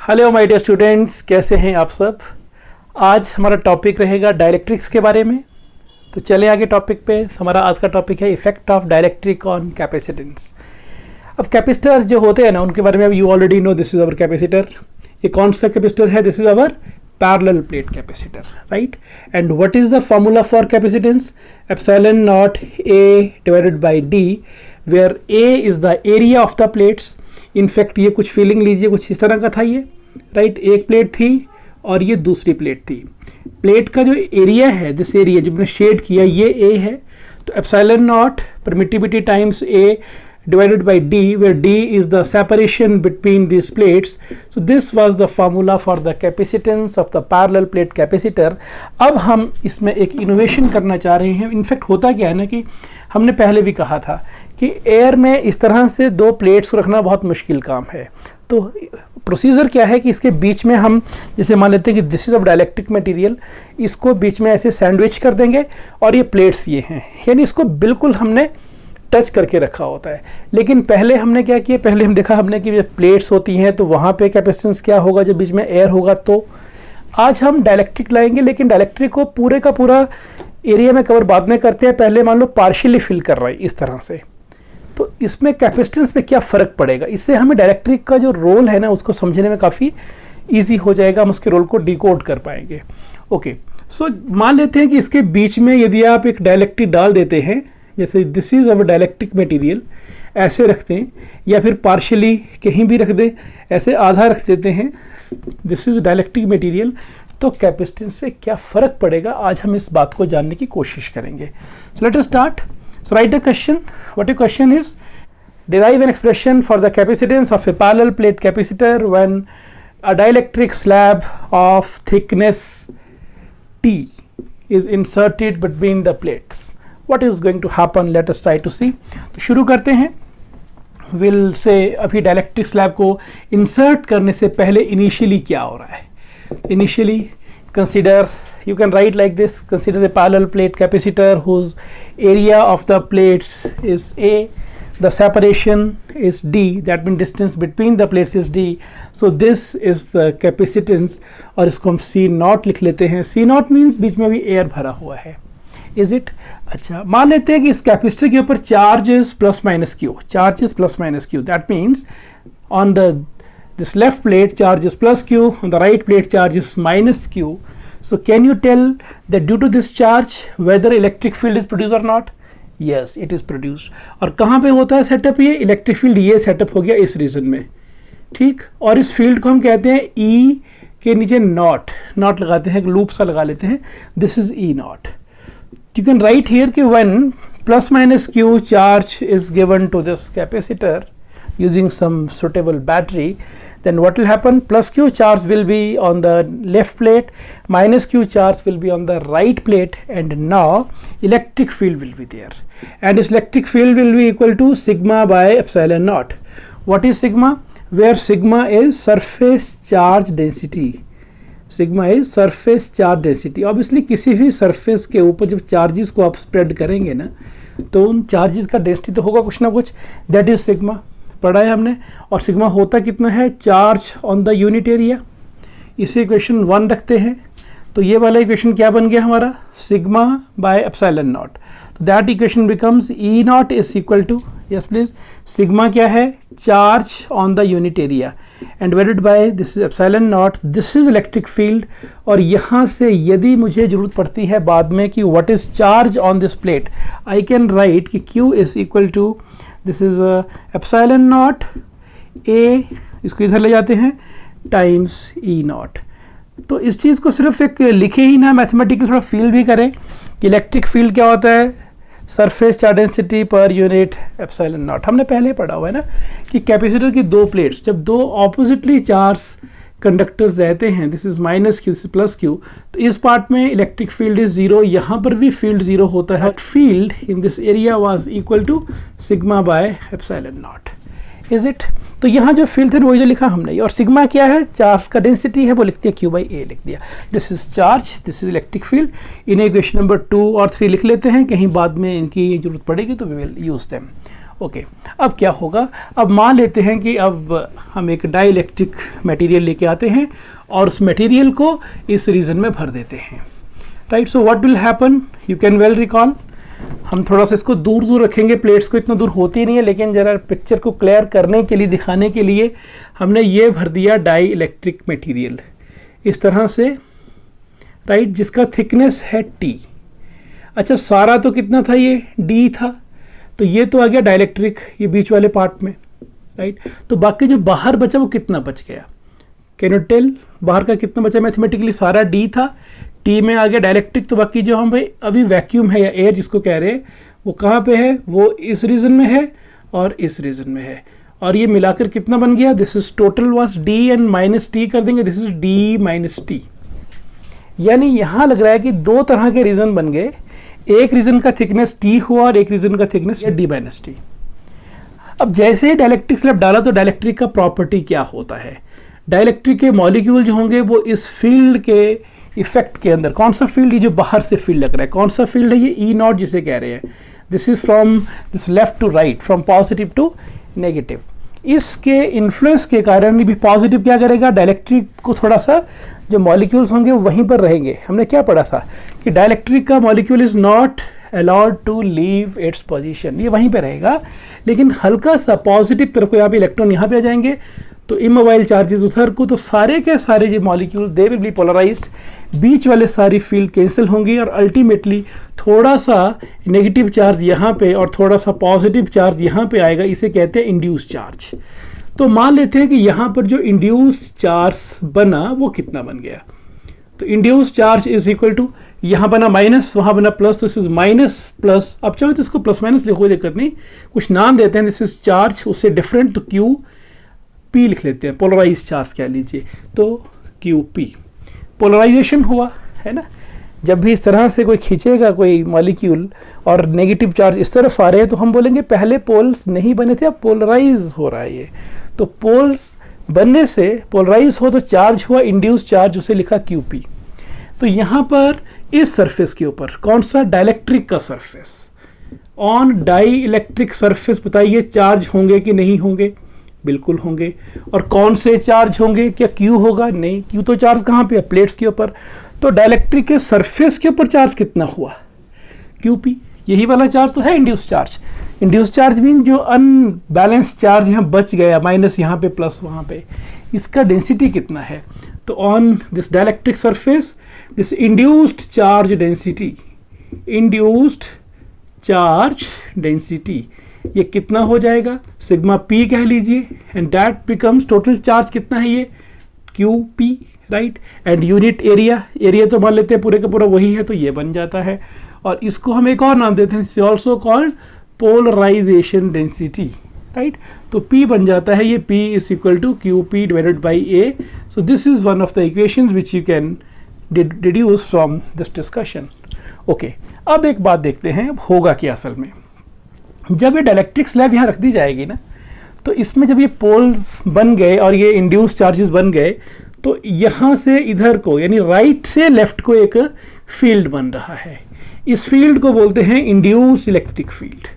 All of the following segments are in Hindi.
हेलो माय डियर स्टूडेंट्स, कैसे हैं आप सब। आज हमारा टॉपिक रहेगा डाइलेक्ट्रिक्स के बारे में। तो चले आगे टॉपिक पे। हमारा आज का टॉपिक है effect of dielectric on capacitance. अब कैपेसिटर जो होते हैं ना, उनके बारे में अब you already know this is our capacitor. ये कौन सा कैपेसिटर है? This is our parallel plate capacitor, right. And what is the formula for capacitance? Epsilon naught A divided by D, where A is the area of the plates. In fact ये कुछ फीलिंग लीजिए, कुछ इस तरह का था ये, राइट। एक प्लेट थी और ये दूसरी प्लेट थी। प्लेट का जो एरिया है, दिस एरिया जो मैंने शेड किया, ये ए है। तो epsilon not permittivity times A divided by d, where d is the separation between these plates. So this was the formula for the capacitance of the parallel plate capacitor. अब हम इसमें एक इनोवेशन करना चाह रहे हैं। इनफैक्ट होता क्या है ना कि हमने पहले भी कहा था कि एयर में इस तरह से दो प्लेट्स को रखना बहुत मुश्किल काम है। तो प्रोसीजर क्या है कि इसके बीच में हम जैसे मान लेते हैं कि this is of dielectric material, इसको बीच में ऐसे सैंडविच कर देंगे और ये प्लेट्स ये हैं, यानी इसको बिल्कुल हमने टच करके रखा होता है। लेकिन पहले हमने क्या किया, पहले हम देखा हमने कि प्लेट्स होती हैं तो वहाँ पे कैपेसिटेंस क्या होगा जब बीच में एयर होगा। तो आज हम डाइलेक्ट्रिक लाएंगे, लेकिन डाइलेक्ट्रिक को पूरे का पूरा एरिया में कवर बाद में करते हैं। पहले मान लो पार्शियली फिल कर रहा है इस तरह से, तो इसमें कैपेसिटेंस पे क्या फ़र्क पड़ेगा, इससे हमें डाइलेक्ट्रिक का जो रोल है ना उसको समझने में काफ़ी ईजी हो जाएगा। हम उसके रोल को डिकोड कर पाएंगे। ओके, सो मान लेते हैं कि इसके बीच में यदि आप एक डाइलेक्ट्रिक डाल देते हैं, जैसे this is our dielectric material, ऐसे रखते हैं या फिर पार्शियली कहीं भी रख दें, ऐसे आधा रख देते हैं, दिस इज डाइलेक्ट्रिक मटेरियल, तो कैपेसिटेंस पे क्या फ़र्क पड़ेगा, आज हम इस बात को जानने की कोशिश करेंगे। So let us start. So right the question. What your question is, derive an expression for the capacitance of a parallel plate capacitor when a dielectric slab of thickness T is inserted between the plates. What is going to happen? Let us try to see. तो शुरू करते हैं। We'll say अभी डायलेक्ट्रिक स्लैब को इंसर्ट करने से पहले इनिशियली क्या हो रहा है। Initially consider, you can write like this, consider a parallel plate capacitor whose area of the plates is A, the separation is D, that means distance between the plates is D. So this is the capacitance और इसको हम C नॉट लिख लेते हैं। C नॉट मीन्स बीच में भी एयर भरा हुआ है। Is it? अच्छा, मान लेते हैं कि इस कैपेसिटर के ऊपर charge is plus minus Q, charge is plus minus Q, that means on the this left plate charge is plus Q, on the right plate charge is minus Q. So can you tell that due to this charge whether electric field is produced or not? Yes, it is produced. और कहाँ पे होता है सेटअप? ये इलेक्ट्रिक फील्ड ये सेटअप हो गया इस रीजन में, ठीक। और इस फील्ड को हम कहते हैं E के नीचे नॉट, नॉट लगाते हैं, एक लूप सा लगा लेते हैं, this is E not. You can write here कि when plus minus Q charge is given to this capacitor using some suitable battery, then what will happen? Plus Q charge will be on the left plate, minus Q charge will be on the right plate, and now electric field will be there, and this electric field will be equal to sigma by epsilon naught. What is sigma? Where sigma is surface charge density. Sigma is surface charge density. Obviously किसी भी सरफेस के ऊपर जब चार्जेस को आप स्प्रेड करेंगे ना, तो उन चार्जेस का डेंसिटी तो होगा कुछ ना कुछ, दैट इज सिग्मा, पढ़ा है हमने। और सिग्मा होता कितना है? Charge on the unit area. इसे इक्वेशन 1 रखते हैं, तो ये वाला इक्वेशन क्या बन गया हमारा? Sigma by epsilon naught. तो that equation becomes E naught is equal to, yes please, sigma क्या है? Charge on the unit area and divided by this is epsilon naught, this is electric field. और यहाँ से यदि मुझे जरूरत पड़ती है बाद में कि what is charge on this plate, I can write कि Q is equal to, this is epsilon naught A, इसको इधर ले जाते हैं, टाइम्स E नॉट। तो इस चीज़ को सिर्फ एक लिखे ही ना, मैथमेटिकल थोड़ा फील भी करें कि इलेक्ट्रिक फील्ड क्या होता है? Surface charge density per unit epsilon not. हमने पहले पढ़ा हुआ है ना कि कैपेसिटर की दो प्लेट्स, जब दो ऑपोजिटली चार्ज कंडक्टर्स रहते हैं, this is minus Q, this is plus Q, तो इस पार्ट में इलेक्ट्रिक फील्ड इज जीरो, यहाँ पर भी फील्ड जीरो होता है। Field in this area was equal to sigma by epsilon naught, is it? तो यहाँ जो फील्ड थे वही जो लिखा हमने, और सिग्मा क्या है? चार्ज का डेंसिटी है, वो लिख दिया Q बाई A लिख दिया। This is charge, this is electric field. इन्हें इक्वेशन नंबर 2 और 3 लिख लेते हैं, कहीं बाद में इनकी जरूरत पड़ेगी तो we will use them. Okay, अब क्या होगा, अब मान लेते हैं कि अब हम एक डाइलेक्ट्रिक मटेरियल लेके आते हैं और उस मटेरियल को इस रीजन में भर देते हैं, right. So what will happen, you can well recall. हम थोड़ा सा इसको दूर दूर रखेंगे, प्लेट्स को इतना दूर होती नहीं है, लेकिन ज़रा पिक्चर को क्लियर करने के लिए, दिखाने के लिए हमने ये भर दिया डाई इलेक्ट्रिक मटीरियल इस तरह से, राइट, जिसका थिकनेस है T। अच्छा, सारा तो कितना था, ये D था, तो ये तो आ गया डाइलेक्ट्रिक, ये बीच वाले पार्ट में, राइट। तो बाकी जो बाहर बचा वो कितना बच गया, कैन यू टेल, बाहर का कितना बचा? मैथमेटिकली सारा D था, T में आ गया डाइलेक्ट्रिक, तो बाकी जो हम भाई अभी वैक्यूम है या एयर जिसको कह रहे हैं, वो कहाँ पे है, वो इस रीजन में है और इस रीजन में है, और ये मिलाकर कितना बन गया, this is total was D and minus T कर देंगे, this is D minus T। यानी यहाँ लग रहा है कि दो तरह के रीजन बन गए, एक रीजन का थिकनेस T हुआ और एक रीजन का थिकनेस D माइनस T। अब जैसे ही डाइलेक्ट्रिक स्लैब डाला तो डाइलेक्ट्रिक का प्रॉपर्टी क्या होता है, डाइलेक्ट्रिक के मॉलिक्यूल जो होंगे वो इस फील्ड के इफेक्ट के अंदर, कौन सा फील्ड, ये जो बाहर से फील्ड लग रहा है, कौन सा फील्ड है, ये E नॉट जिसे कह रहे हैं, this is from this left to right, from positive to negative. इसके इन्फ्लुएंस के कारण भी पॉजिटिव क्या करेगा, डाइलेक्ट्रिक को थोड़ा सा जो मॉलिक्यूल्स होंगे वो वहीं पर रहेंगे। हमने क्या पढ़ा था कि डाइलेक्ट्रिक का molecule is not allowed to leave its position, ये वहीं पे रहेगा, लेकिन हल्का सा पॉजिटिव तरफ को, यहाँ पे इलेक्ट्रॉन यहाँ पे आ जाएंगे तो इमोबाइल चार्जेस उधर को, तो सारे के सारे जो molecule they will be polarised, बीच वाले सारी फील्ड कैंसिल होंगी और अल्टीमेटली थोड़ा सा नेगेटिव चार्ज यहाँ पे और थोड़ा सा पॉजिटिव चार्ज यहाँ पे आएगा, इसे कहते हैं इंड्यूस चार्ज। तो मान लेते हैं कि यहाँ पर जो इंड्यूस चार्ज बना वो कितना बन गया, तो induce charge is equal to, यहाँ बना माइनस, वहाँ बना plus, this is minus plus, अब चाहो तो इसको प्लस माइनस लिखो, दिक्कत नहीं, कुछ नाम देते हैं, दिस इज चार्ज, उससे डिफरेंट तो क्यू पी लिख लेते हैं, पोलराइज चार्ज कह लीजिए, तो क्यू पी पोलराइजेशन हुआ है ना। जब भी इस तरह से कोई खींचेगा कोई मॉलिक्यूल और नेगेटिव चार्ज इस तरफ आ रहे हैं तो हम बोलेंगे पहले पोल्स नहीं बने थे, अब पोलराइज हो रहा है ये, तो पोल्स बनने से पोलराइज हो तो चार्ज हुआ इंड्यूस चार्ज, उसे लिखा QP। तो यहाँ पर इस सरफेस के ऊपर कौन सा, डाइलेक्ट्रिक का surface, on dielectric surface, बताइए चार्ज होंगे कि नहीं होंगे, बिल्कुल होंगे। और कौन से चार्ज होंगे, क्या Q होगा, नहीं, Q तो चार्ज कहाँ पे है, प्लेट्स के ऊपर, तो डाइलेक्ट्रिक के सरफेस के ऊपर चार्ज कितना हुआ, QP, यही वाला चार्ज तो है induce charge. Induce charge mean जो अनबैलेंस चार्ज यहाँ बच गया, माइनस यहाँ पे प्लस वहाँ पे, इसका डेंसिटी कितना है, तो on this dielectric surface this induced charge density, induced charge density ये कितना हो जाएगा, सिग्मा P कह लीजिए, and that becomes total charge कितना है ये QP, right, and unit area, area तो मान लेते हैं पूरे का पूरा वही है, तो ये बन जाता है। और इसको हम एक और नाम देते हैं, also called polarisation density, right, तो P बन जाता है ये P is equal to QP divided by A। So this is one of the equations which you can deduce from this discussion. Okay, अब एक बात देखते हैं अब होगा क्या असल में, जब ये डाइलेक्ट्रिक स्लैब यहाँ रख दी जाएगी ना, तो इसमें जब ये पोल्स बन गए और ये इंड्यूस चार्जेस बन गए, तो यहाँ से इधर को यानी राइट से लेफ्ट को एक फील्ड बन रहा है, इस फील्ड को बोलते हैं induce electric field.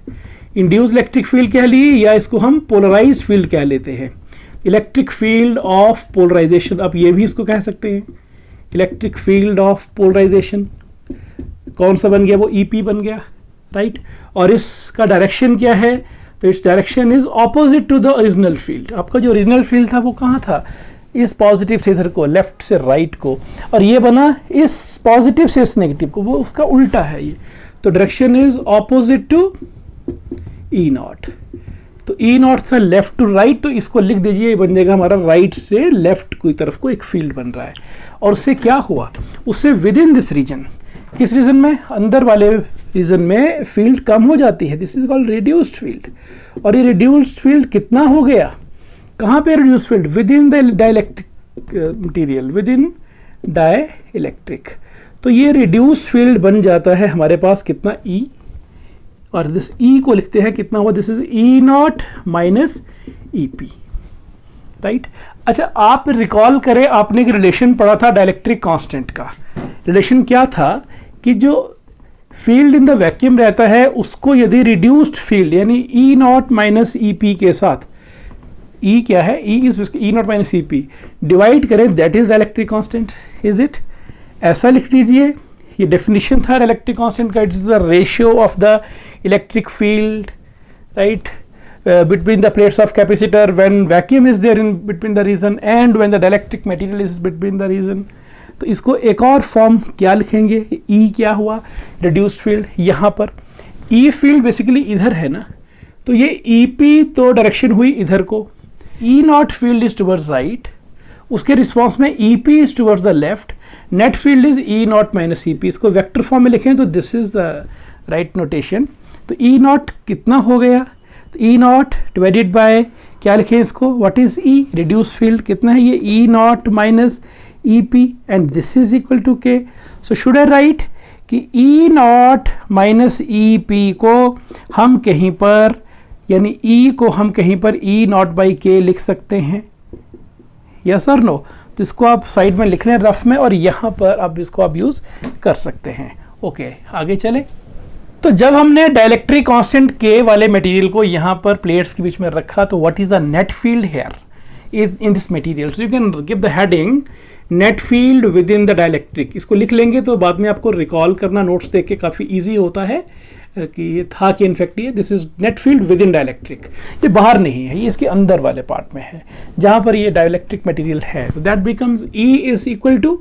Induce electric field कह लिए या इसको हम पोलराइज फील्ड कह लेते हैं, इलेक्ट्रिक फील्ड ऑफ पोलराइजेशन, अब ये भी इसको कह सकते हैं इलेक्ट्रिक फील्ड ऑफ पोलराइजेशन। कौन सा बन गया, वो EP बन गया, राइट, और इसका डायरेक्शन क्या है, तो its direction is opposite to the original field. आपका जो ओरिजिनल फील्ड था वो कहाँ था, इस पॉजिटिव से इधर को, लेफ्ट से राइट को, और ये बना इस पॉजिटिव से इस नेगेटिव को, वो उसका उल्टा है ये, तो direction is opposite to E naught. तो E नॉट था लेफ्ट टू राइट, तो इसको लिख दीजिए, ये बन जाएगा हमारा राइट से लेफ्ट की तरफ को एक फील्ड बन रहा है। और उससे क्या हुआ, उससे विद इन दिस रीजन, किस रीजन में, अंदर वाले रीजन में फील्ड कम हो जाती है, this is called reduced field. और ये रिड्यूस्ड फील्ड कितना हो गया, कहाँ पे reduced field, with in the dielectric material, with in dielectric, तो ये रिड्यूस्ड फील्ड बन जाता है हमारे पास कितना E, और दिस E को लिखते हैं कितना हुआ, this is E naught minus EP, right. अच्छा, आप रिकॉल करें, आपने एक रिलेशन पढ़ा था डाइलेक्ट्रिक कांस्टेंट का, रिलेशन क्या था कि जो फील्ड इन द वैक्यूम रहता है, उसको यदि रिड्यूस्ड फील्ड यानी E naught minus E P के साथ, ई क्या है, E is E naught minus E P divide करें, that is dielectric constant, is it? ऐसा लिख दीजिए, ये डेफिनेशन था डाइलेक्ट्रिक कांस्टेंट का, it is the ratio of the electric field, right, between the plates of capacitor when vacuum is there in between the region and when the dielectric material is between the region. तो इसको एक और फॉर्म क्या लिखेंगे, E क्या हुआ, reduced field. यहाँ पर E field बेसिकली इधर है ना, तो ये EP तो डायरेक्शन हुई इधर को, E not field is towards right, उसके रिस्पॉन्स में EP is towards the left, net field is E naught minus EP. इसको वेक्टर फॉर्म में लिखें तो this is the right notation. तो E नॉट कितना हो गया, तो E नॉट डिवाइडेड बाय क्या लिखें इसको, what is E, reduce field कितना है ये, E naught minus EP and this is equal to K. So should I write कि E नॉट माइनस EP को हम कहीं पर, यानी E को हम कहीं पर E नॉट बाई K लिख सकते हैं, यस और नो? तो इसको आप साइड में लिख लें रफ में, और यहाँ पर आप इसको आप यूज़ कर सकते हैं. ओके, आगे चले. तो जब हमने डाइलेक्ट्रिक कांस्टेंट K वाले मटेरियल को यहाँ पर प्लेट्स के बीच में रखा, तो what is the net field here in this material? So you can give the heading net field with in the dielectric. इसको लिख लेंगे तो बाद में आपको रिकॉल करना नोट्स देख के काफ़ी ईजी होता है कि ये था कि इनफैक्ट ये this is net field with in dielectric. ये बाहर नहीं है, ये इसके अंदर वाले पार्ट में है जहाँ पर ये डाइलेक्ट्रिक मटेरियल है. तो that becomes E is equal to,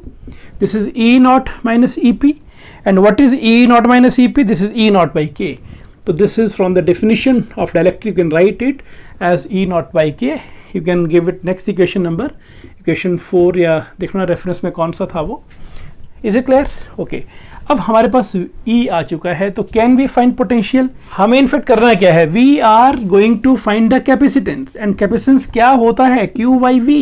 this is E naught minus EP. And what is E naught minus EP? This is E naught by K. So this is from the definition of dielectric. You can write it as E naught by K. You can give it next equation number, equation 4 या देखना रेफरेंस में कौन सा था वो. Is it clear? Okay. अब हमारे पास E आ चुका है, तो can we find potential? हमें इनफेक्ट करना क्या है, we are going to find the capacitance, and capacitance क्या होता है, Q by V.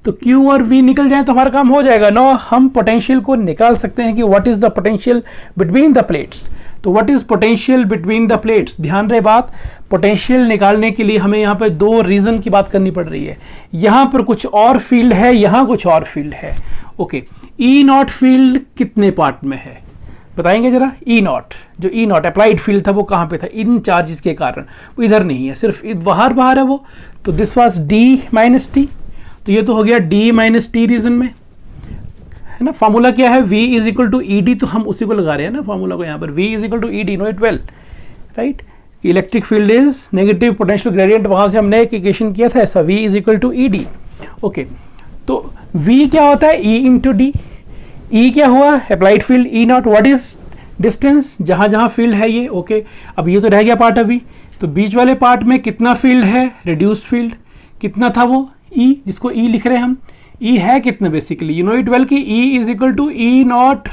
तो Q और V निकल जाए तो हमारा काम हो जाएगा. नो, हम पोटेंशियल को निकाल सकते हैं कि what is the potential between the plates. तो what is potential between the plates, ध्यान रहे बात, पोटेंशियल निकालने के लिए हमें यहाँ पर दो रीजन की बात करनी पड़ रही है. यहाँ पर कुछ और फील्ड है, यहाँ कुछ और फील्ड है. ओके, E नॉट फील्ड कितने पार्ट में है बताएंगे जरा. E नॉट, जो E नॉट अप्लाइड फील्ड था वो कहाँ पे था, इन चार्जेस के कारण, वो इधर नहीं है, सिर्फ बाहर बाहर है वो. तो this was D minus T. तो ये तो हो गया D माइनस T रीजन में, है ना. फार्मूला क्या है, V is equal to ED, तो हम उसी को लगा रहे हैं ना फार्मूला को यहाँ पर, V is equal to ED, know it well, right. Electric field is negative potential gradient, वहाँ से हमने एक इक्वेशन किया था ऐसा, V is equal to ED. Okay, तो V क्या होता है, E इंटू D. E क्या हुआ, applied field E not. What is distance, जहाँ जहाँ फील्ड है ये. ओके, अब ये तो रह गया पार्ट अभी, तो बीच वाले पार्ट में कितना फील्ड है, रिड्यूस्ड फील्ड कितना था वो E, जिसको E लिख रहे हैं हम. E है कितना basically, you know it well कि E is equal to E naught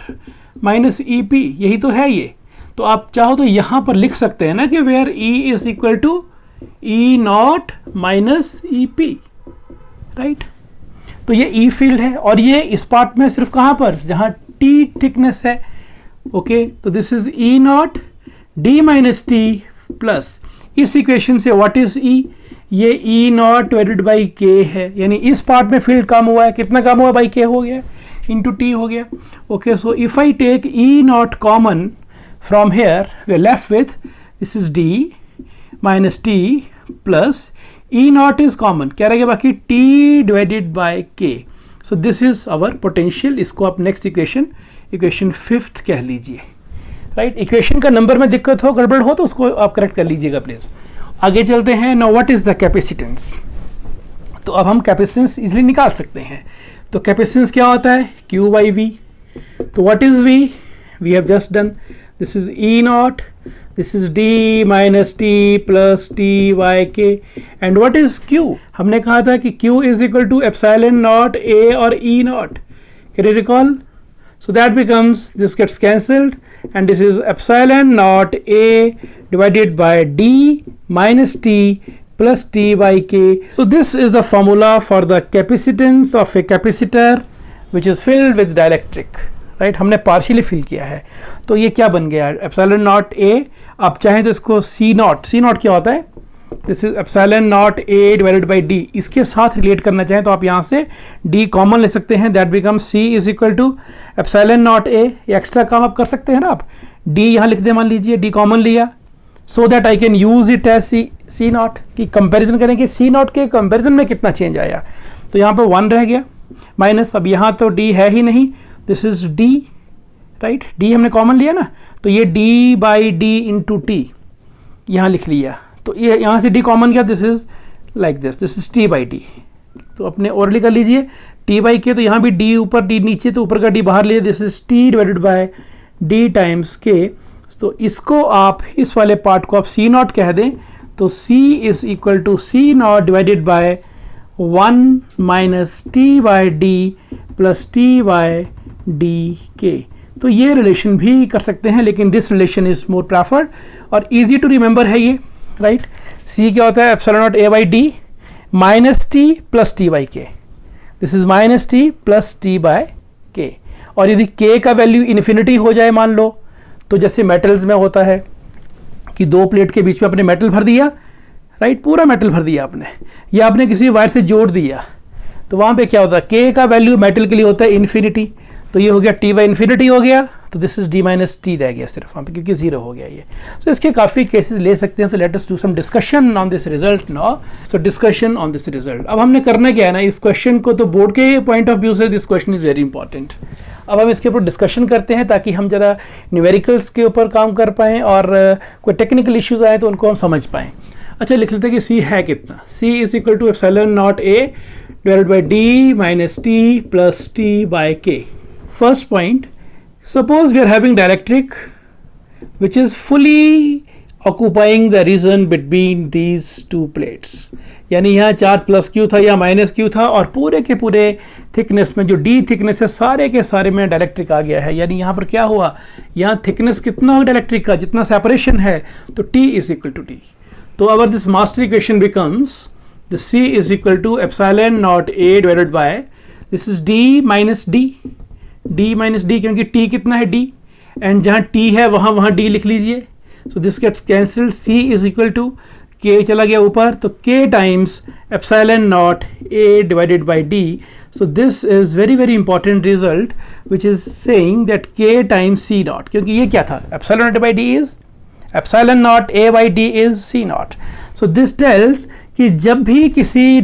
minus EP, यही तो है ये. तो आप चाहो तो यहाँ पर लिख सकते हैं ना कि where E is equal to E naught minus EP, right. तो ये E फील्ड है, और ये इस पार्ट में सिर्फ कहाँ पर, जहाँ T थिकनेस है. ओके, तो this is E not D minus T plus, इस इक्वेशन से व्हाट इज E, ये E not divided by K है, यानी इस पार्ट में फील्ड कम हुआ है, कितना कम हुआ, बाई K हो गया, इंटू T हो गया. Okay, so if I take E naught common from here, we are left with this is D minus T plus E naught is common, क्या रहेगा बाकी, T divided by K. So this is our potential. इसको आप नेक्स्ट इक्वेशन, इक्वेशन 5th कह लीजिए, राइट. इक्वेशन का नंबर में दिक्कत हो, गड़बड़ हो तो उसको आप करेक्ट कर लीजिएगा प्लीज. आगे चलते हैं. Now what is the capacitance. तो अब हम कैपेसिटेंस इजीली निकाल सकते हैं. तो कैपेसिटेंस क्या होता है, Q बाई V. तो what is V, we have just done, this is E naught, this is D minus T plus T by K. And what is Q, हमने कहा था कि Q is equal to epsilon naught A और E naught, can you recall. So that becomes, this gets cancelled, and this is epsilon naught A divided by D minus T plus T by K. So this is the formula for the capacitance of a capacitor which is filled with dielectric, right. हमने partially fill किया है, तो ये क्या बन गया, epsilon naught A. आप चाहें तो इसको C नॉट क्या होता है, this is epsilon naught A divided by D. इसके साथ रिलेट करना चाहें तो आप यहाँ से D कॉमन ले सकते हैं, that become C is equal to epsilon naught A. Extra काम आप कर सकते हैं ना आप, डी यहाँ लिख दे, मान लीजिए डी कॉमन लिया, so that I can use it as C naught, कि कंपेरिजन करेंगे सी नॉट के कंपेरिजन में कितना चेंज आया। तो यहाँ पर 1 रह गया माइनस, अब यहाँ तो डी है ही नहीं, this is D, right, D हमने कॉमन लिया ना, तो ये D by D into T यहाँ लिख लिया, तो ये यहाँ से डी कॉमन गया, this is like this is T by D. तो अपने ओरली कर लीजिए टी बाई के, तो यहाँ भी डी ऊपर डी नीचे, तो ऊपर का डी बाहर लिए, this is T divided by D times के। तो इसको आप, इस वाले पार्ट को आप सी नॉट कह दें, तो C is equal to C naught divided by 1 minus T by D plus T by D K. तो ये रिलेशन भी कर सकते हैं, लेकिन this relation is more preferred और इजी टू रिमेंबर है ये, राइट। सी क्या होता है, epsilon naught A by D minus T plus T by K, this is minus T plus T by K. और यदि के का वैल्यू इन्फिनिटी हो जाए मान लो, तो जैसे मेटल्स में होता है कि 2 प्लेट के बीच में आपने मेटल भर दिया, राइट, पूरा मेटल भर दिया आपने, या आपने किसी वायर से जोड़ दिया, तो वहाँ पे क्या होता है, के का वैल्यू मेटल के लिए होता है इन्फिनिटी, तो ये हो गया टी बाई इन्फिनिटी हो गया, तो this is D minus T रह गया सिर्फ वहाँ पे, क्योंकि 0 हो गया ये। तो इसके काफ़ी केसेस ले सकते हैं, तो let us do some discussion on this result now. So discussion on this result, अब हमने करना क्या है ना, इस क्वेश्चन को तो बोर्ड के पॉइंट ऑफ व्यू से this question is very important. अब हम इसके ऊपर डिस्कशन करते हैं ताकि हम ज़रा न्यूमेरिकल्स के ऊपर काम कर पाएँ और कोई टेक्निकल इश्यूज़ आए तो उनको हम समझ पाएँ। अच्छा, लिख लेते हैं कि सी है कितना, C is equal to epsilon naught A divided by D minus T plus T by K. First point, suppose we are having dielectric which is fully occupying the region between these two plates, यानी यहाँ चार्ज प्लस क्यू था या माइनस क्यू था, और पूरे के पूरे थिकनेस में जो डी थिकनेस है सारे के सारे में डायलेक्ट्रिक आ गया है। यानी यहाँ पर क्या हुआ, यहाँ थिकनेस कितना हो डायलेक्ट्रिक का, जितना सेपरेशन है, तो T is equal to T. तो our this master equation becomes the C is equal to epsilon naught A divided by this is D minus D, D minus D, क्योंकि टी कितना है डी, एंड जहाँ टी है वहाँ डी लिख लीजिए, so this gets cancelled, C is equal to K चला गया ऊपर, तो K times epsilon naught A divided by D. So this is very very important result which is saying that K times C naught, क्योंकि ये क्या था, epsilon naught by D is epsilon naught A by D is C naught. So this tells कि जब भी किसी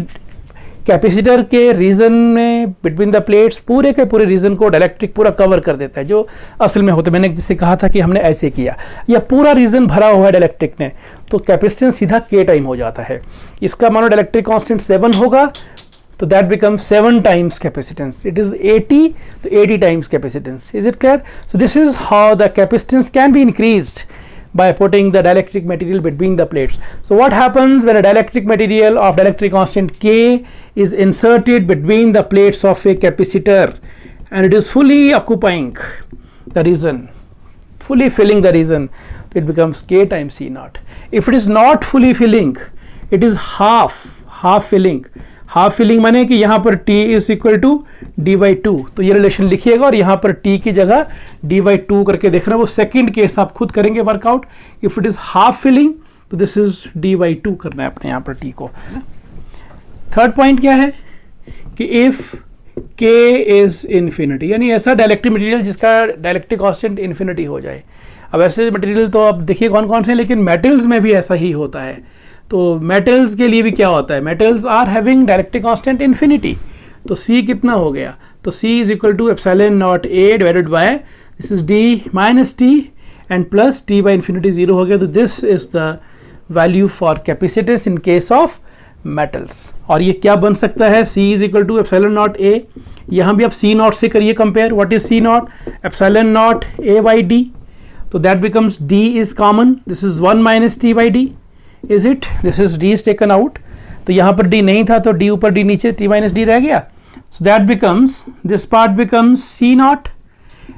कैपेसिटर के रीजन में बिटवीन द प्लेट्स पूरे के पूरे रीजन को डायलेक्ट्रिक पूरा कवर कर देता है, जो असल में होता है, मैंने जिससे कहा था कि हमने ऐसे किया, या पूरा रीजन भरा हुआ है डायलेक्ट्रिक ने, तो कैपेसिटेंस सीधा के टाइम हो जाता है। इसका मानो डायलेक्ट्रिक कांस्टेंट 7 होगा, तो that becomes 7 times capacitance, it is 80, तो 80 times capacitance. Is it clear? So this is how the capacitance can be increased by putting the dielectric material between the plates. So what happens when a dielectric material of dielectric constant K is inserted between the plates of a capacitor and it is fully occupying the region, fully filling the region, it becomes K times C naught. If it is not fully filling, it is half filling. Half filling माने कि यहाँ पर T is equal to D by two, तो ये रिलेशन लिखिएगा और यहाँ पर T की जगह डी बाई टू करके देखना, वो सेकंड केस आप खुद करेंगे work out. If it is half filling तो this is D by two करना है अपने यहाँ पर T को। थर्ड पॉइंट क्या है कि इफ K इज इन्फिनिटी, यानी ऐसा डायलेक्ट्रिक मटेरियल जिसका डायलेक्ट्रिक कांस्टेंट इन्फिनिटी हो जाए। अब ऐसे मटेरियल तो आप देखिए कौन कौन से हैं, लेकिन मेटल्स में भी ऐसा ही होता है। तो मेटल्स के लिए भी क्या होता है, metals are having dielectric constant infinity, तो C कितना हो गया, तो C is equal to epsilon naught A divided by this is D minus T and plus T by infinity 0 हो गया। तो this is the value for capacitance in case of metals. और ये क्या बन सकता है, C is equal to epsilon naught A, यहाँ भी आप C नॉट से करिए compare, what is C not, epsilon naught A by D, तो that becomes D is common, this is 1 minus T by D, is it, this is D is taken out, तो यहाँ पर D नहीं था तो D ऊपर D नीचे T माइनस D रह गया, so that becomes this part becomes C naught,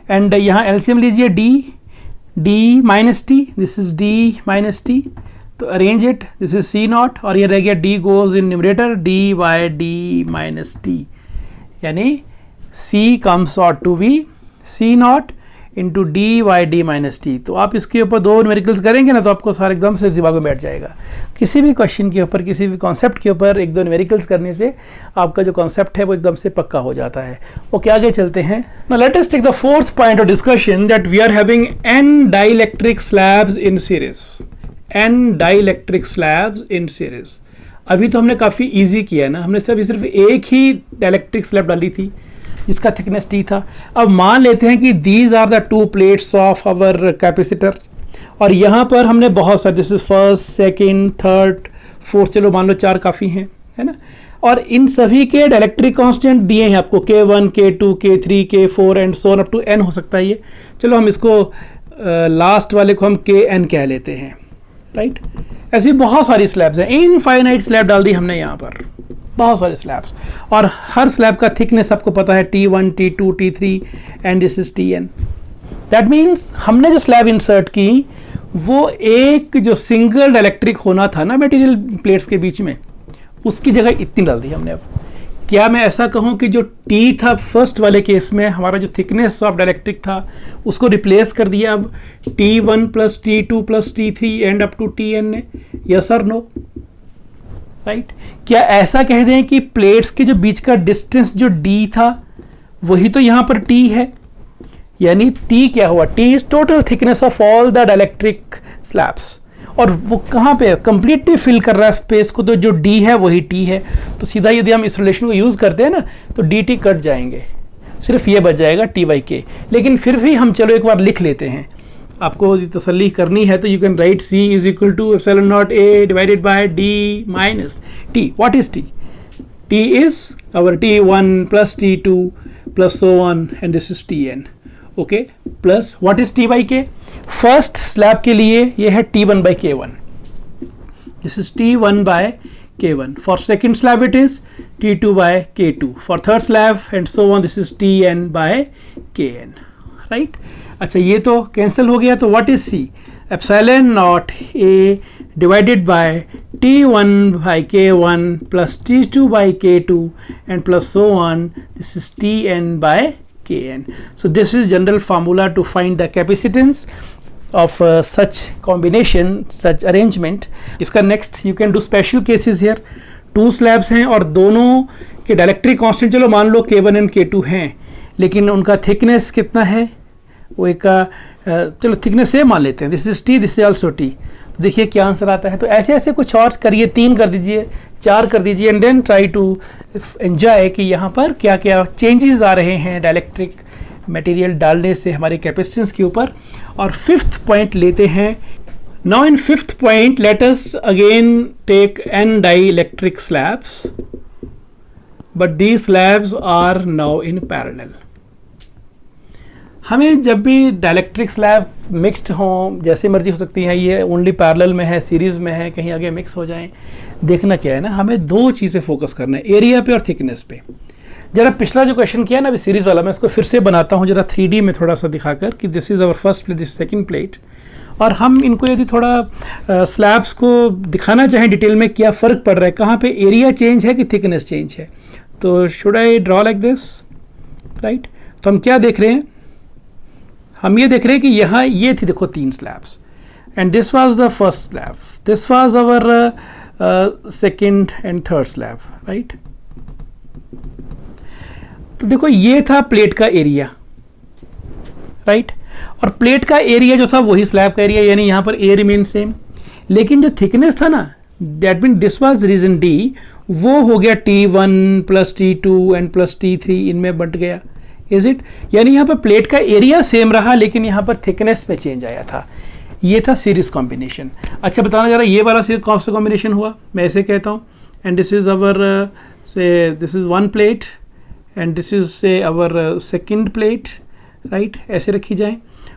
and यहाँ एलसीएम लीजिए D minus T, this is D minus T, तो arrange it, this is C naught और ये रह गया D goes in numerator D by D minus T, यानी C comes out to be C naught into D by D minus T. तो आप इसके ऊपर दो न्यूमेरिकल्स करेंगे ना तो आपको सारा एकदम से दिमाग में बैठ जाएगा। किसी भी क्वेश्चन के ऊपर, किसी भी कॉन्सेप्ट के ऊपर एक दो न्यूमेरिकल्स करने से आपका जो कॉन्सेप्ट है वो एकदम से पक्का हो जाता है। ओके, आगे चलते हैं। Now let us take the fourth point of discussion that we are having n dielectric slabs in series. n dielectric slabs in series. अभी तो हमने काफ़ी इजी किया है ना, हमने सिर्फ एक ही डाइलेक्ट्रिक स्लैब डाली थी जिसका थिकनेस T था। अब मान लेते हैं कि these are the two plates of our capacitor, और यहाँ पर हमने बहुत सारे, this is first, second, third, fourth, चलो मान लो 4 काफ़ी हैं, है ना। और इन सभी के डाइलेक्ट्रिक कांस्टेंट दिए हैं आपको, K1, K2, K3, K4 and so on up to n हो सकता है ये। चलो हम इसको लास्ट वाले को हम Kn कह लेते हैं, राइट। ऐसी बहुत सारी स्लैब्स हैं, इनफाइनाइट स्लैब डाल दी हमने यहाँ पर, बहुत सारे स्लैब्स, और हर स्लैब का थिकनेस आपको पता है T1, T2, T3 and this is Tn। That means हमने जो स्लैब इंसर्ट की वो एक जो सिंगल डाइलेक्ट्रिक होना था ना मटेरियल प्लेट्स के बीच में, उसकी जगह इतनी डाल दी हमने। अब क्या मैं ऐसा कहूँ कि जो T था फर्स्ट वाले केस में, हमारा जो थिकनेस ऑफ डाइलेक्ट्रिक था उसको रिप्लेस कर दिया अब T1 plus T2 plus T3 and up to Tn ने? यस और नो, राइट। क्या ऐसा कह दें कि प्लेट्स के जो बीच का डिस्टेंस जो D था वही तो यहाँ पर T है, यानी T क्या हुआ? T is total thickness of all the dielectric slabs, और वो कहाँ पे कंप्लीटली फिल कर रहा है स्पेस को, तो जो D है वही T है। तो सीधा यदि हम इस रिलेशन को यूज़ करते हैं ना तो dt कट जाएंगे, सिर्फ ये बच जाएगा T/K। लेकिन फिर भी हम चलो एक बार लिख लेते हैं, आपको तसल्ली करनी है तो you can write C is equal to epsilon naught A divided by D minus T। What is T? T is our T1 plus T2 plus so on and this is Tn। Okay, plus what is T/K? First slab के लिए ये है T1/K1, this is T1/K1। For second slab it is T2/K2, for third slab and so on this is Tn/Kn, right. अच्छा, ये तो कैंसिल हो गया, तो what is C? Epsilon naught A divided bye T1/K1 plus T2/K2 and plus so on, this is Tn/Kn. So this is general formula to find the capacitance of such combination, such arrangement. इसका next you can do special cases here. 2 slabs हैं और दोनों के डाइलेक्ट्रिक कांस्टेंट चलो मान लो K1 and K2 हैं, लेकिन उनका थिकनेस कितना है? वो एक का चलो थिकनेस सेम मान लेते हैं, this is T, this is also T। तो देखिए क्या आंसर आता है। तो ऐसे ऐसे कुछ और करिए, 3 कर दीजिए, 4 कर दीजिए, and then try to enjoy कि यहाँ पर क्या क्या चेंजेस आ रहे हैं डाइलेक्ट्रिक मटेरियल डालने से हमारे कैपेसिटेंस के ऊपर। और 5th पॉइंट लेते हैं। Now in 5th point let us again take n dielectric slabs, but these slabs are now in parallel. हमें जब भी डाइलेक्ट्रिक स्लैब मिक्स्ड हों, जैसे मर्जी हो सकती हैं, ये ओनली पैरेलल में है, सीरीज़ में है, कहीं आगे मिक्स हो जाएं, देखना क्या है ना, हमें 2 चीज़ पे फोकस करना है, एरिया पे और थिकनेस पे। जरा पिछला जो क्वेश्चन किया ना अभी सीरीज़ वाला, मैं इसको फिर से बनाता हूँ जरा 3D में थोड़ा सा दिखाकर कि this is our first plate, this second plate, और हम इनको यदि थोड़ा स्लैब्स को दिखाना चाहें डिटेल में क्या फ़र्क पड़ रहा है, कहाँ पे एरिया चेंज है कि थिकनेस चेंज है, तो should I draw like this, right. तो हम क्या देख रहे हैं? हम ये देख रहे हैं कि यहाँ ये थी, देखो 3 slabs, and this was the first slab, this was our second and third slab, right. तो देखो ये था प्लेट का एरिया, राइट, और प्लेट का एरिया जो था वही स्लैब का एरिया, यानी यहाँ पर ए रिमेन सेम, लेकिन जो थिकनेस था ना, that mean this was region D, वो हो गया T1 plus T2 and plus T3, इनमें बंट गया, इज इट। यानी यहाँ पर प्लेट का एरिया सेम रहा लेकिन यहाँ पर थिकनेस में चेंज आया था। ये था सीरीज कॉम्बिनेशन। अच्छा बताना जरा, ये वाला सीरीज कौन सा कॉम्बिनेशन हुआ? मैं ऐसे कहता हूँ, एंड दिस इज अवर से this is 1 plate and this is से अवर सेकंड प्लेट, राइट, ऐसे रखी जाए,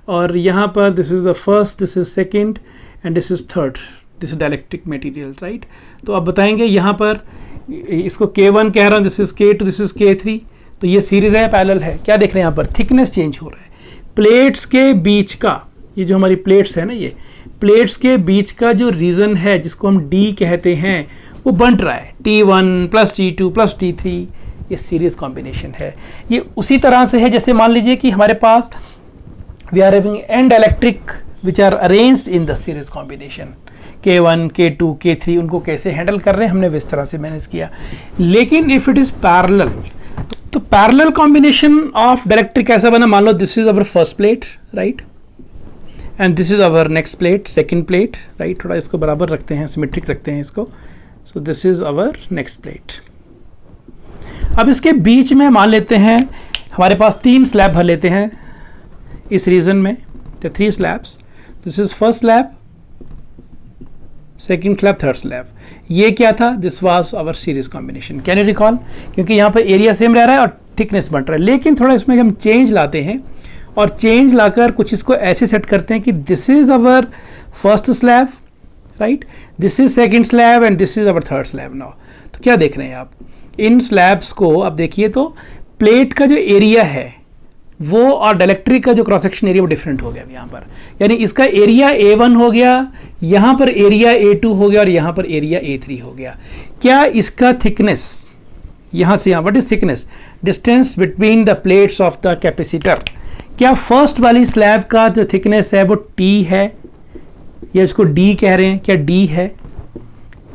और यहाँ पर this is the first, this is second and this is third, this is dielectric material, right. तो आप बताएंगे यहाँ पर इसको K1 कह रहा हूँ, this is K2, this is K3, तो ये सीरीज है, पैरेलल है। क्या देख रहे हैं यहाँ पर? थिकनेस चेंज हो रहा है, प्लेट्स के बीच का, ये जो हमारी प्लेट्स है ना, ये प्लेट्स के बीच का जो रीजन है जिसको हम D कहते हैं वो बंट रहा है, T1 plus T2 plus T3, ये सीरीज कॉम्बिनेशन है। ये उसी तरह से है जैसे मान लीजिए कि हमारे पास we are having n dielectric which are arranged in the series combination K1, K2, K3, उनको कैसे हैंडल कर रहे हैं हमने इस तरह से मैनेज किया. लेकिन इफ इट इज पैरेलल, तो पैरेलल कॉम्बिनेशन ऑफ डायरेक्ट्रिक कैसा बना, मान लो this is our first plate, right, and this is our next plate, second plate, right. थोड़ा इसको बराबर रखते हैं, सिमेट्रिक रखते हैं इसको. So this is our next plate. अब इसके बीच में मान लेते हैं हमारे पास 3 स्लैब भर लेते हैं इस रीजन में. तो 3 slabs, this is first slab, second slab, third slab. ये क्या था, this was our series combination. Can you recall, क्योंकि यहाँ पर एरिया सेम रह रहा है और थिकनेस बढ़ रहा है. लेकिन थोड़ा इसमें हम चेंज लाते हैं और चेंज लाकर कुछ इसको ऐसे सेट करते हैं कि this is our first slab, right, this is second slab and this is our third slab. Now तो क्या देख रहे हैं आप, इन स्लैब्स को आप देखिए तो प्लेट का जो एरिया है वो और डायलेक्ट्रिक का जो क्रॉस सेक्शन एरिया वो डिफरेंट हो गया यहाँ पर. यानी इसका एरिया A1 हो गया, यहाँ पर एरिया A2 हो गया और यहाँ पर एरिया A3 हो गया. क्या इसका थिकनेस यहाँ से यहाँ, what is thickness, distance between the plates of the capacitor. क्या फर्स्ट वाली स्लैब का जो थिकनेस है वो T है या इसको D कह रहे हैं, क्या D है,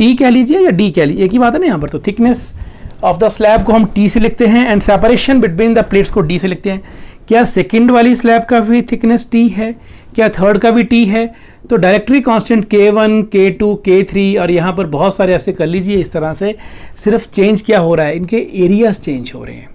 T कह लीजिए या D कह लीजिए, एक ही बात है ना. यहाँ पर तो थिकनेस ऑफ द स्लैब को हम T से लिखते हैं and separation between the plates को D से लिखते हैं. क्या सेकंड वाली स्लैब का भी थिकनेस T है, क्या थर्ड का भी T है. तो directory constant K1, K2, K3 और यहाँ पर बहुत सारे ऐसे कर लीजिए. इस तरह से सिर्फ चेंज क्या हो रहा है, इनके एरियाज चेंज हो रहे हैं,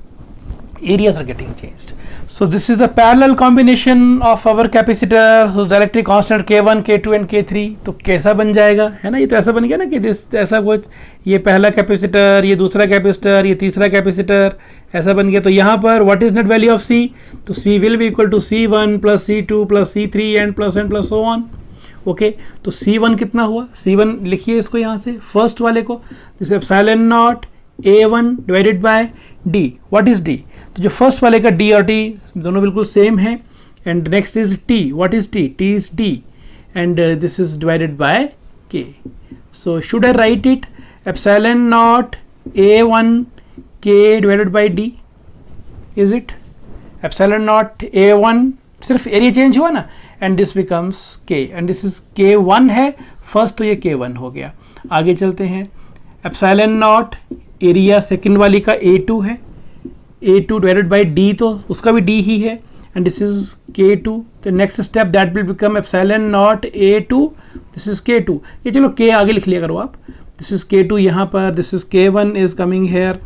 areas are getting changed. So this is the parallel combination of our capacitor whose dielectric constant K1, K2 and K3. तो कैसा बन जाएगा, है ना. ये तो ऐसा बन गया ना कि दिस ऐसा कुछ, ये पहला कैपेसिटर, ये दूसरा कैपेसिटर, ये तीसरा कैपेसिटर, ऐसा बन गया. तो यहाँ पर what is net value of C, तो C will be equal to C1 plus C2 plus C3 and plus so on. Okay, तो C1 कितना हुआ, C1 लिखिए इसको यहाँ से फर्स्ट वाले को, this epsilon not A1 divided by D. What is D, तो जो फर्स्ट वाले का D और T दोनों बिल्कुल सेम है. And next is T, what is T, T is D and this is divided by K. So should I right it epsilon not A1 K divided by D, is it epsilon not A1, सिर्फ एरिया चेंज हुआ ना, and this becomes K and this is K1 है फर्स्ट, तो ये K1 हो गया. आगे चलते हैं, एप्सिलॉन नॉट एरिया सेकंड वाली का A2 है, A2 डिवाइडेड बाय D, तो उसका भी D ही है एंड दिस इज K2. तो next step that will become epsilon not A2, this is K2. ये चलो K आगे लिख लिया करो आप, दिस इज K2 यहाँ पर, this is K1 is coming here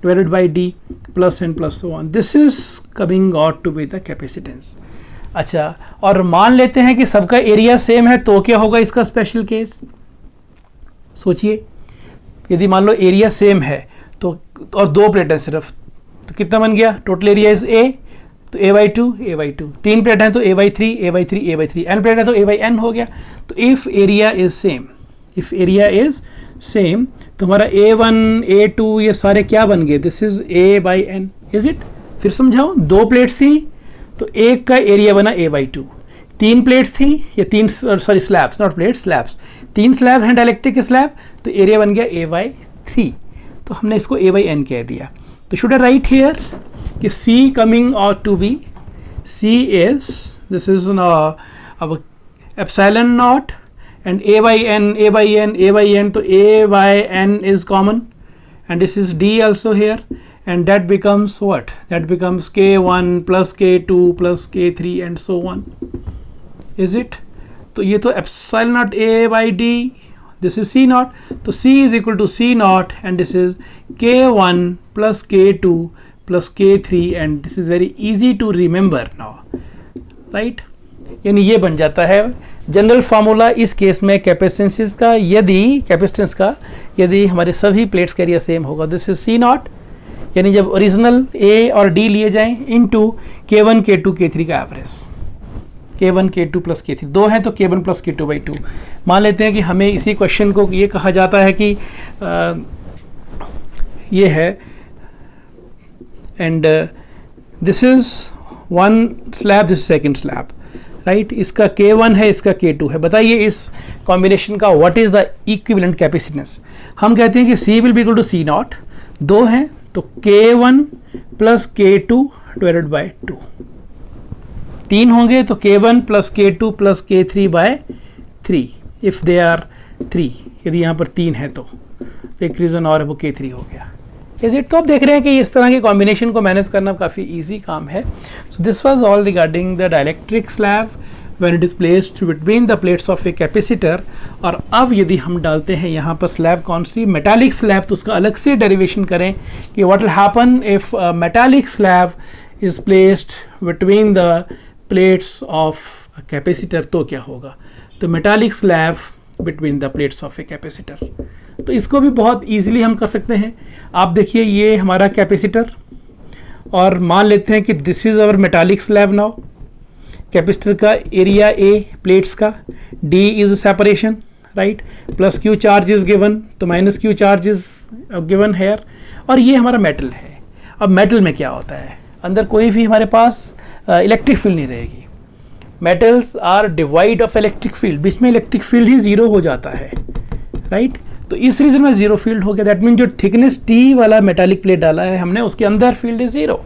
divided by D plus and plus so on. This is coming out to be the capacitance. अच्छा, और मान लेते हैं कि सबका एरिया सेम है, तो क्या होगा इसका स्पेशल केस. सोचिए, यदि मान लो एरिया सेम है तो और 2 प्लेट है सिर्फ, तो कितना बन गया, टोटल एरिया इज A, तो A/2 A/2. 3 प्लेट है तो A/3 A/3 A/3, n plate है तो A/n हो गया. तो if area is same, if area is same, तो हमारा A1 A2 ये सारे क्या बन गए, this is A/n, is it. फिर समझाओ, 2 प्लेट्स थी तो एक का एरिया बना A/2. 3 प्लेट्स थी, या 3 sorry slabs, not plate, slabs. 3 slab हैं डायलेक्ट्रिक स्लैब, तो एरिया बन गया A/3. तो हमने इसको A/n कह दिया. तो शुड आई राइट हियर कि C coming out to be, C is, this is epsilon naught and A/n, तो A/n is common and this is D also here and that becomes what, that becomes K1 plus K2 plus K3 and so on, is it. तो ये तो epsilon not A/D, this is C naught, तो C is equal to C naught and this is K1 plus K2 plus K3 and this is very easy to remember now, right. यानी ये बन जाता है जनरल फार्मूला इस केस में कैपेसिटेंस का, यदि हमारे सभी प्लेट्स का एरिया सेम होगा. दिस इज C naught, यानी जब ओरिजिनल A और D लिए जाएं इनटू K1 K2 K3 का average, K1 K2 plus K3, 2 हैं तो K1 प्लस K2/2. मान लेते हैं कि हमें इसी क्वेश्चन को ये कहा जाता है कि ये है and this is 1 slab, this second slab, right. इसका K1 है, इसका K2 है. बताइए इस कॉम्बिनेशन का what is the equivalent capacitance. हम कहते हैं कि C will be equal to C naught, 2 हैं तो K1 plus K2 divided by 2. तीन होंगे तो K1 plus K2 plus K3 by 3 if they are 3, यदि यहाँ पर 3 है तो एक रीज़न और है वो K3 हो गया। Is it? तो आप देख रहे हैं कि इस तरह के कॉम्बिनेशन को मैनेज करना काफ़ी ईजी काम है। So this was all regarding the dielectric slab when it is placed between the plates of a capacitor. और अब यदि हम डालते हैं यहाँ पर स्लैब कौन सी, मेटालिक स्लैब, तो उसका अलग से डेरिवेशन करें कि what will happen if metallic slab is placed between the plates of capacitor, तो क्या होगा। तो metallic slab between the plates of a capacitor, तो इसको भी बहुत ईजिली हम कर सकते हैं। आप देखिए ये हमारा कैपेसिटर और मान लेते हैं कि this is our metallic slab. Now capacitor का एरिया ए प्लेट्स का, D is separation, right, plus Q charge is given, तो minus Q charge is given here, और ये हमारा मेटल है। अब मेटल में क्या होता है, अंदर कोई भी हमारे पास इलेक्ट्रिक फील्ड नहीं रहेगी। Metals are devoid of electric field, बीच में इलेक्ट्रिक फील्ड ही जीरो हो जाता है, राइट। तो इस रीजन में जीरो फील्ड हो गया। दैट मीन जो थिकनेस टी वाला मेटालिक प्लेट डाला है हमने, उसके अंदर फील्ड इज जीरो।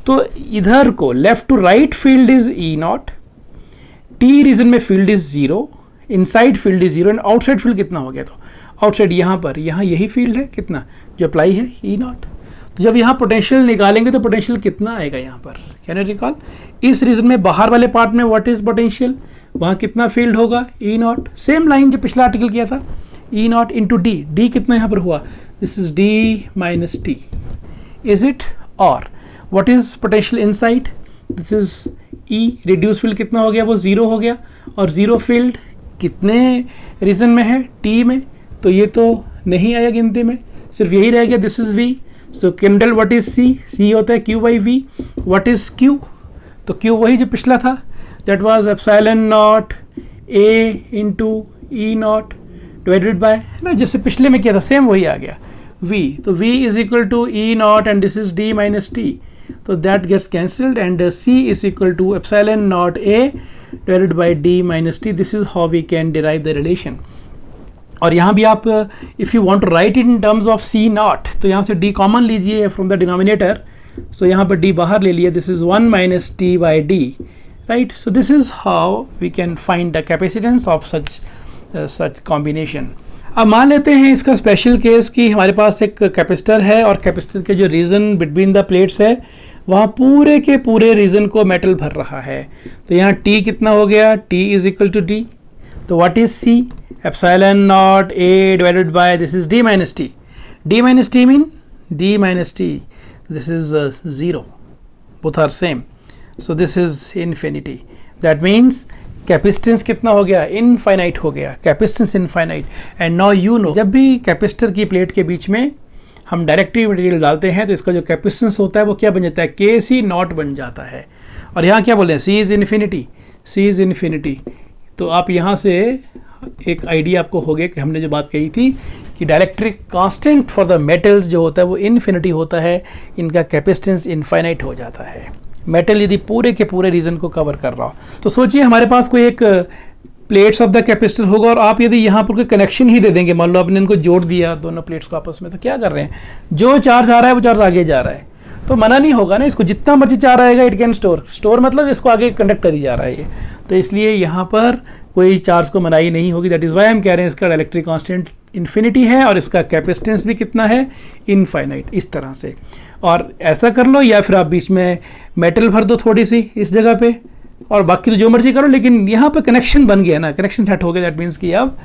तो इधर को left to right field is E naught, T region में field is zero, inside field is zero, and outside field कितना हो गया, तो आउटसाइड यहाँ पर, यहाँ यही फील्ड है कितना जो अप्लाई है, ई नॉट। तो जब यहाँ पोटेंशियल निकालेंगे तो पोटेंशियल कितना आएगा यहाँ पर, कैन यू रिकॉल। इस रीजन में बाहर वाले पार्ट में व्हाट इज पोटेंशियल, वहाँ कितना फील्ड होगा, ई नॉट। सेम लाइन जो पिछला आर्टिकल किया था, E naught into D, D कितना यहाँ पर हुआ, this is D minus T, is it. और what is potential inside, this is E, reduce field कितना हो गया, वो जीरो हो गया, और जीरो फील्ड कितने रीजन में है, टी में, तो ये तो नहीं आया गिनती में, सिर्फ यही रह गया, this is V. So candle what is C, C होता है Q by V. What is Q, तो क्यू वही जो पिछला था, that was epsilon naught A into E naught divided by, है ना, जैसे पिछले में किया था सेम वही आ गया, v। तो v is equal to E naught and this is d minus T, तो that gets cancelled, and c is equal to epsilon naught a divided by d minus T. This is how we can derive the relation. और यहाँ भी आप if you want to write in terms of c naught, तो यहाँ से d कॉमन लीजिए फ्रॉम द डिनोमिनेटर, सो यहाँ पर d बाहर ले लिए, this is 1 minus T by D, right. So this is how we can find the capacitance of such combination. अब मान लेते हैं इसका स्पेशल केस कि हमारे पास एक कैपेसिटर है और कैपेसिटर के जो रीजन बिटवीन द प्लेट्स है वहाँ पूरे के पूरे रीजन को मेटल भर रहा है। तो यहाँ T कितना हो गया, T is equal to D, तो what is C, epsilon naught A divided by this is D minus T, D minus T mean D minus T, this is 0, both are same, so this is infinity. That means capacitance कितना हो गया, इनफाइनाइट हो गया, capacitance infinite. And now you know, जब भी कैपेसिटर की प्लेट के बीच में हम डायरेक्टिव मटेरियल डालते हैं तो इसका जो कैपेसिटेंस होता है वो क्या बन जाता है, के सी नॉट बन जाता है। और यहाँ क्या बोले, C is infinity, C is infinity. तो आप यहाँ से एक आइडिया आपको हो गया कि हमने जो बात कही थी कि डायरेक्ट्रिक कांस्टेंट फॉर द मेटल्स जो होता है वो इन्फिनिटी होता है, इनका कैपेसिटेंस इनफाइनाइट हो जाता है। मेटल यदि पूरे के पूरे रीजन को कवर कर रहा हो, तो सोचिए हमारे पास कोई एक प्लेट्स ऑफ द कैपेसिटर होगा और आप यदि यहाँ पर कोई कनेक्शन ही दे देंगे, मान लो आपने इनको जोड़ दिया दोनों प्लेट्स को आपस में, तो क्या कर रहे हैं, जो चार्ज आ रहा है वो चार्ज आगे जा रहा है, तो मना नहीं होगा ना, इसको जितना मर्जी चार्ज आएगा इट कैन स्टोर मतलब इसको आगे कंडक्ट कर ही जा रहा है ये, तो इसलिए यहाँ पर कोई चार्ज को मनाही नहीं होगी। दैट इज़ वाई हम कह रहे हैं इसका इलेक्ट्रिक कांस्टेंट इन्फिनिटी है और इसका कैपेसिटेंस भी कितना है, इनफाइनाइट, इस तरह से। और ऐसा कर लो या फिर आप बीच में मेटल भर दो थोड़ी सी इस जगह पे, और बाकी तो जो मर्जी करो, लेकिन यहाँ पे कनेक्शन बन गया ना, कनेक्शन सेट हो गया, दैट मीन्स कि अब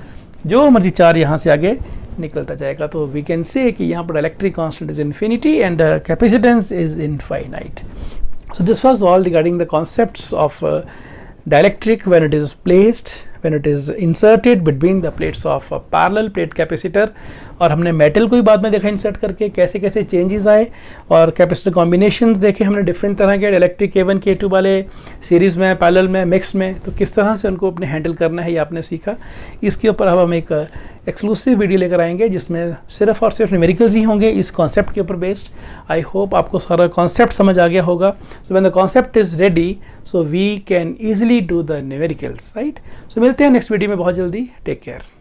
जो मर्जी चार्ज यहाँ से आगे निकलता जाएगा। तो वी कैन से कि यहाँ पर electric constant is infinity and capacitance is infinite. So this was all regarding the concepts of dielectric when it is placed, when it is inserted between the plates of a parallel plate capacitor। और हमने मेटल को भी बाद में देखा इंसर्ट करके कैसे कैसे चेंजेस आए, और कैपेसिटर कॉम्बिनेशंस देखे हमने डिफरेंट तरह के, इलेक्ट्रिक K1 K2 वाले सीरीज़ में, पैरेलल में, मिक्स में, तो किस तरह से उनको अपने हैंडल करना है ये आपने सीखा। इसके ऊपर अब हम एक एक्सक्लूसिव वीडियो लेकर आएंगे जिसमें सिर्फ और सिर्फ न्यूमेरिकल्स ही होंगे इस कॉन्सेप्ट के ऊपर बेस्ड। आई होप आपको सारा कॉन्सेप्ट समझ आ गया होगा। So when the concept is ready so we can easily do the numericals, right. So मिलते हैं नेक्स्ट वीडियो में बहुत जल्दी। Take care.